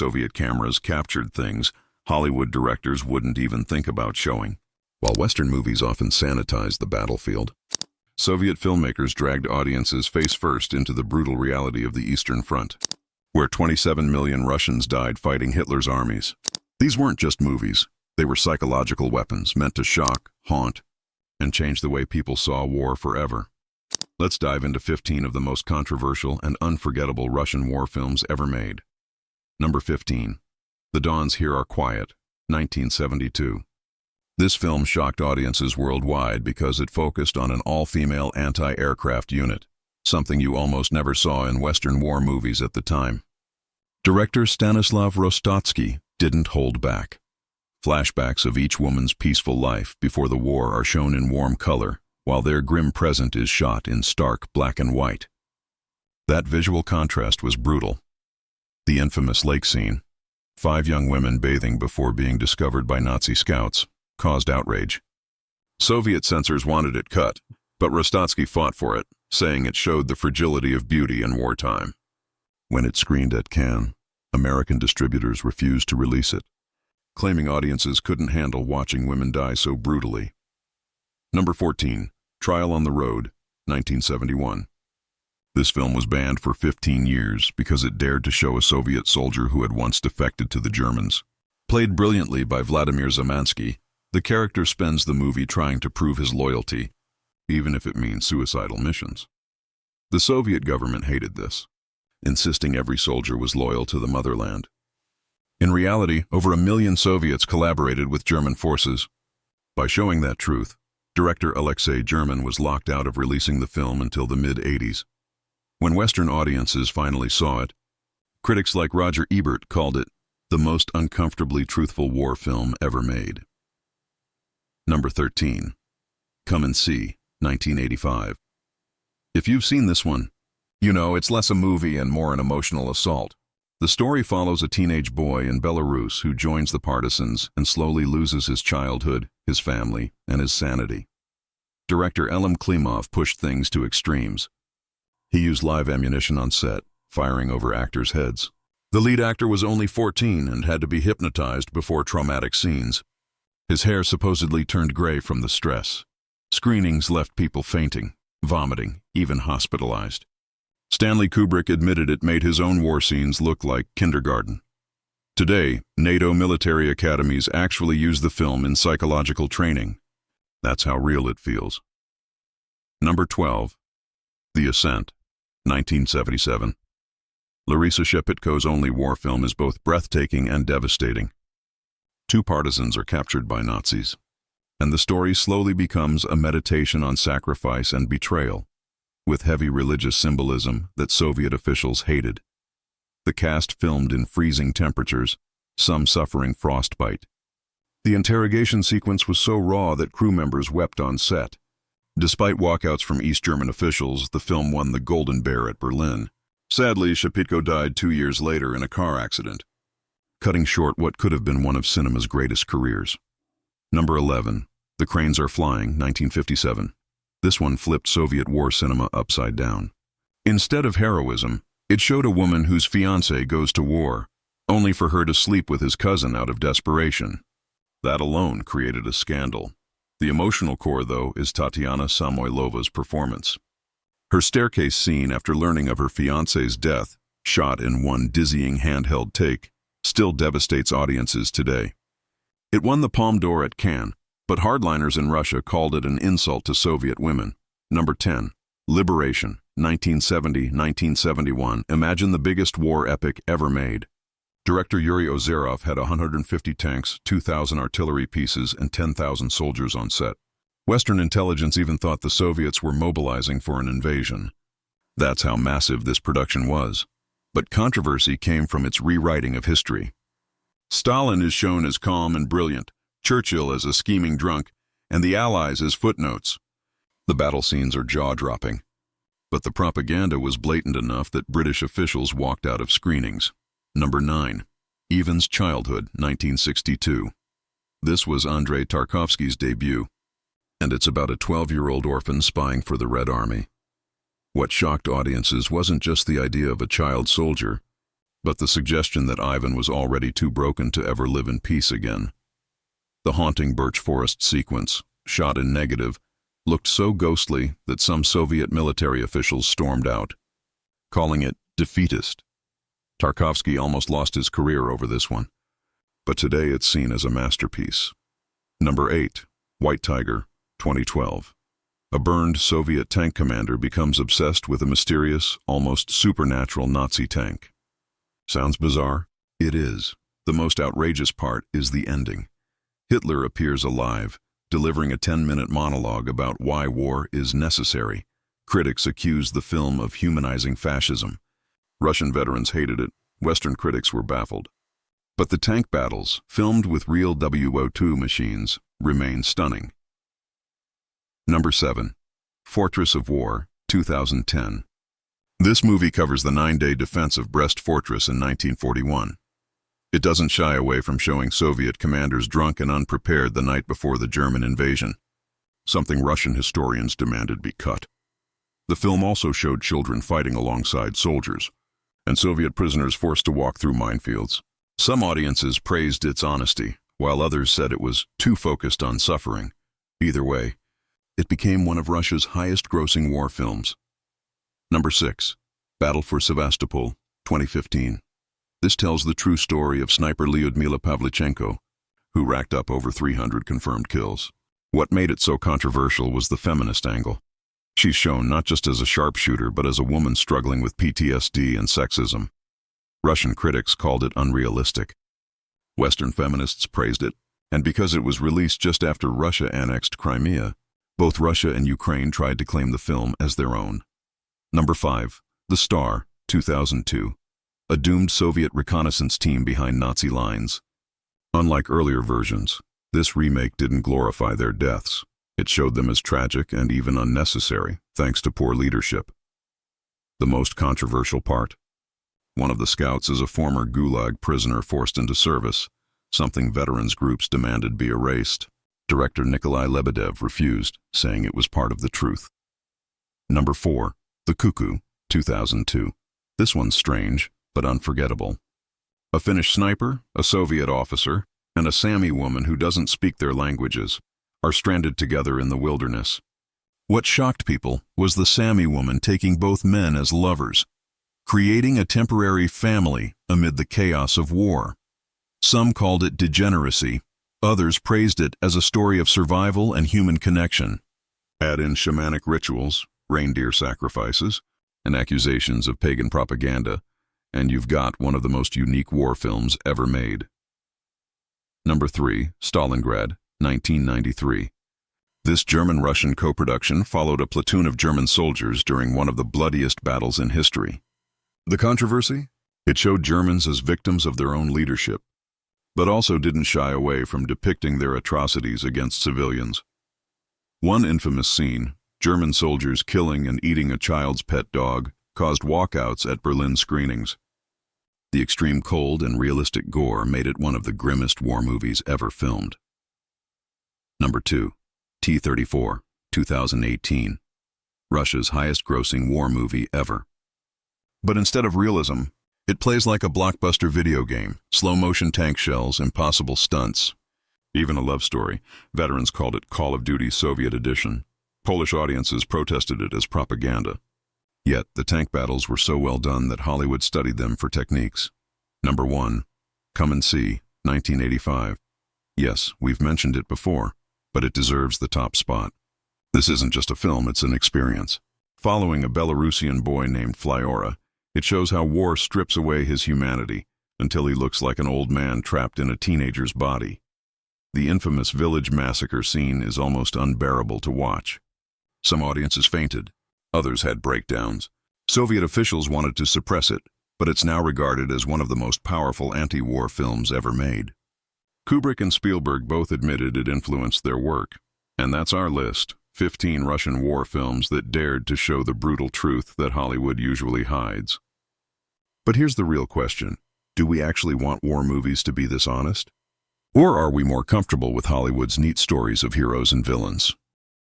Soviet cameras captured things Hollywood directors wouldn't even think about showing. While Western movies often sanitized the battlefield, Soviet filmmakers dragged audiences face-first into the brutal reality of the Eastern Front, where 27 million Russians died fighting Hitler's armies. These weren't just movies. They were psychological weapons meant to shock, haunt, and change the way people saw war forever. Let's dive into 15 of the most controversial and unforgettable Russian war films ever made. Number 15. The Dawns Here Are Quiet, 1972. This film shocked audiences worldwide because it focused on an all-female anti-aircraft unit, something you almost never saw in Western war movies at the time. Director Stanislav Rostotsky didn't hold back. Flashbacks of each woman's peaceful life before the war are shown in warm color, while their grim present is shot in stark black and white. That visual contrast was brutal. The infamous lake scene, 5 young women bathing before being discovered by Nazi scouts, caused outrage. Soviet censors wanted it cut, but Rostotsky fought for it, saying it showed the fragility of beauty in wartime. When it screened at Cannes, American distributors refused to release it, claiming audiences couldn't handle watching women die so brutally. Number 14. Trial on the Road, 1971. This film was banned for 15 years because it dared to show a Soviet soldier who had once defected to the Germans. Played brilliantly by Vladimir Zemansky, the character spends the movie trying to prove his loyalty, even if it means suicidal missions. The Soviet government hated this, insisting every soldier was loyal to the motherland. In reality, over 1 million Soviets collaborated with German forces. By showing that truth, director Alexei German was locked out of releasing the film until the mid-80s. When Western audiences finally saw it, critics like Roger Ebert called it the most uncomfortably truthful war film ever made. Number 13. Come and See, 1985. If you've seen this one, you know it's less a movie and more an emotional assault. The story follows a teenage boy in Belarus who joins the partisans and slowly loses his childhood, his family, and his sanity. Director Elim Klimov pushed things to extremes. He used live ammunition on set, firing over actors' heads. The lead actor was only 14 and had to be hypnotized before traumatic scenes. His hair supposedly turned gray from the stress. Screenings left people fainting, vomiting, even hospitalized. Stanley Kubrick admitted it made his own war scenes look like kindergarten. Today, NATO military academies actually use the film in psychological training. That's how real it feels. Number 12. The Ascent, 1977. Larisa Shepitko's only war film is both breathtaking and devastating. 2 partisans are captured by Nazis, and the story slowly becomes a meditation on sacrifice and betrayal, with heavy religious symbolism that Soviet officials hated. The cast filmed in freezing temperatures, some suffering frostbite. The interrogation sequence was so raw that crew members wept on set. Despite walkouts from East German officials, the film won the Golden Bear at Berlin. Sadly, Shepitko died 2 years later in a car accident, cutting short what could have been one of cinema's greatest careers. Number 11. The Cranes Are Flying, 1957. This one flipped Soviet war cinema upside down. Instead of heroism, it showed a woman whose fiancé goes to war, only for her to sleep with his cousin out of desperation. That alone created a scandal. The emotional core, though, is Tatiana Samoilova's performance. Her staircase scene after learning of her fiancé's death, shot in one dizzying handheld take, still devastates audiences today. It won the Palme d'Or at Cannes, but hardliners in Russia called it an insult to Soviet women. Number 10. Liberation, 1970-1971. Imagine the biggest war epic ever made. Director Yuri Ozerov had 150 tanks, 2,000 artillery pieces, and 10,000 soldiers on set. Western intelligence even thought the Soviets were mobilizing for an invasion. That's how massive this production was. But controversy came from its rewriting of history. Stalin is shown as calm and brilliant, Churchill as a scheming drunk, and the Allies as footnotes. The battle scenes are jaw-dropping. But the propaganda was blatant enough that British officials walked out of screenings. Number 9. Ivan's Childhood, 1962. This was Andrei Tarkovsky's debut, and it's about a 12-year-old orphan spying for the Red Army. What shocked audiences wasn't just the idea of a child soldier. but the suggestion that Ivan was already too broken to ever live in peace again. The haunting birch forest sequence, shot in negative, looked so ghostly that some Soviet military officials stormed out, calling it defeatist. Tarkovsky almost lost his career over this one, but today it's seen as a masterpiece. Number 8. White Tiger, 2012. A burned Soviet tank commander becomes obsessed with a mysterious, almost supernatural Nazi tank. Sounds bizarre? It is. The most outrageous part is the ending. Hitler appears alive, delivering a 10-minute monologue about why war is necessary. Critics accuse the film of humanizing fascism. Russian veterans hated it. Western critics were baffled. But the tank battles, filmed with real WWII machines, remain stunning. Number 7. Fortress of War, 2010. This movie covers the 9-day defense of Brest Fortress in 1941. It doesn't shy away from showing Soviet commanders drunk and unprepared the night before the German invasion, something Russian historians demanded be cut. The film also showed children fighting alongside soldiers, and Soviet prisoners forced to walk through minefields. Some audiences praised its honesty, while others said it was too focused on suffering. Either way, it became one of Russia's highest-grossing war films. Number 6. Battle for Sevastopol, 2015. This tells the true story of sniper Lyudmila Pavlichenko, who racked up over 300 confirmed kills. What made it so controversial was the feminist angle. She's shown not just as a sharpshooter, but as a woman struggling with PTSD and sexism. Russian critics called it unrealistic. Western feminists praised it, and because it was released just after Russia annexed Crimea, both Russia and Ukraine tried to claim the film as their own. Number 5. The Star, 2002. A doomed Soviet reconnaissance team behind Nazi lines. Unlike earlier versions, this remake didn't glorify their deaths. It showed them as tragic and even unnecessary, thanks to poor leadership. The most controversial part. One of the scouts is a former Gulag prisoner forced into service, something veterans groups demanded be erased. Director Nikolai Lebedev refused, saying it was part of the truth. Number 4. The Cuckoo, 2002. This one's strange, but unforgettable. A Finnish sniper, a Soviet officer, and a Sami woman who doesn't speak their languages are stranded together in the wilderness. What shocked people was the Sami woman taking both men as lovers, creating a temporary family amid the chaos of war. Some called it degeneracy, others praised it as a story of survival and human connection. Add in shamanic rituals, reindeer sacrifices, and accusations of pagan propaganda, and you've got one of the most unique war films ever made. Number 3. Stalingrad, 1993. This German-Russian co-production followed a platoon of German soldiers during one of the bloodiest battles in history. The controversy? It showed Germans as victims of their own leadership, but also didn't shy away from depicting their atrocities against civilians. One infamous scene, German soldiers killing and eating a child's pet dog, caused walkouts at Berlin screenings. The extreme cold and realistic gore made it one of the grimmest war movies ever filmed. Number 2. T-34, 2018. Russia's highest-grossing war movie ever. But instead of realism, it plays like a blockbuster video game, slow-motion tank shells, impossible stunts. Even a love story. Veterans called it Call of Duty Soviet Edition. Polish audiences protested it as propaganda. Yet, the tank battles were so well done that Hollywood studied them for techniques. Number 1. Come and See, 1985. Yes, we've mentioned it before, but it deserves the top spot. This isn't just a film, it's an experience. Following a Belarusian boy named Flyora, it shows how war strips away his humanity until he looks like an old man trapped in a teenager's body. The infamous village massacre scene is almost unbearable to watch. Some audiences fainted, others had breakdowns. Soviet officials wanted to suppress it, but it's now regarded as one of the most powerful anti-war films ever made. Kubrick and Spielberg both admitted it influenced their work. And that's our list, 15 Russian war films that dared to show the brutal truth that Hollywood usually hides. But here's the real question. Do we actually want war movies to be this honest? Or are we more comfortable with Hollywood's neat stories of heroes and villains?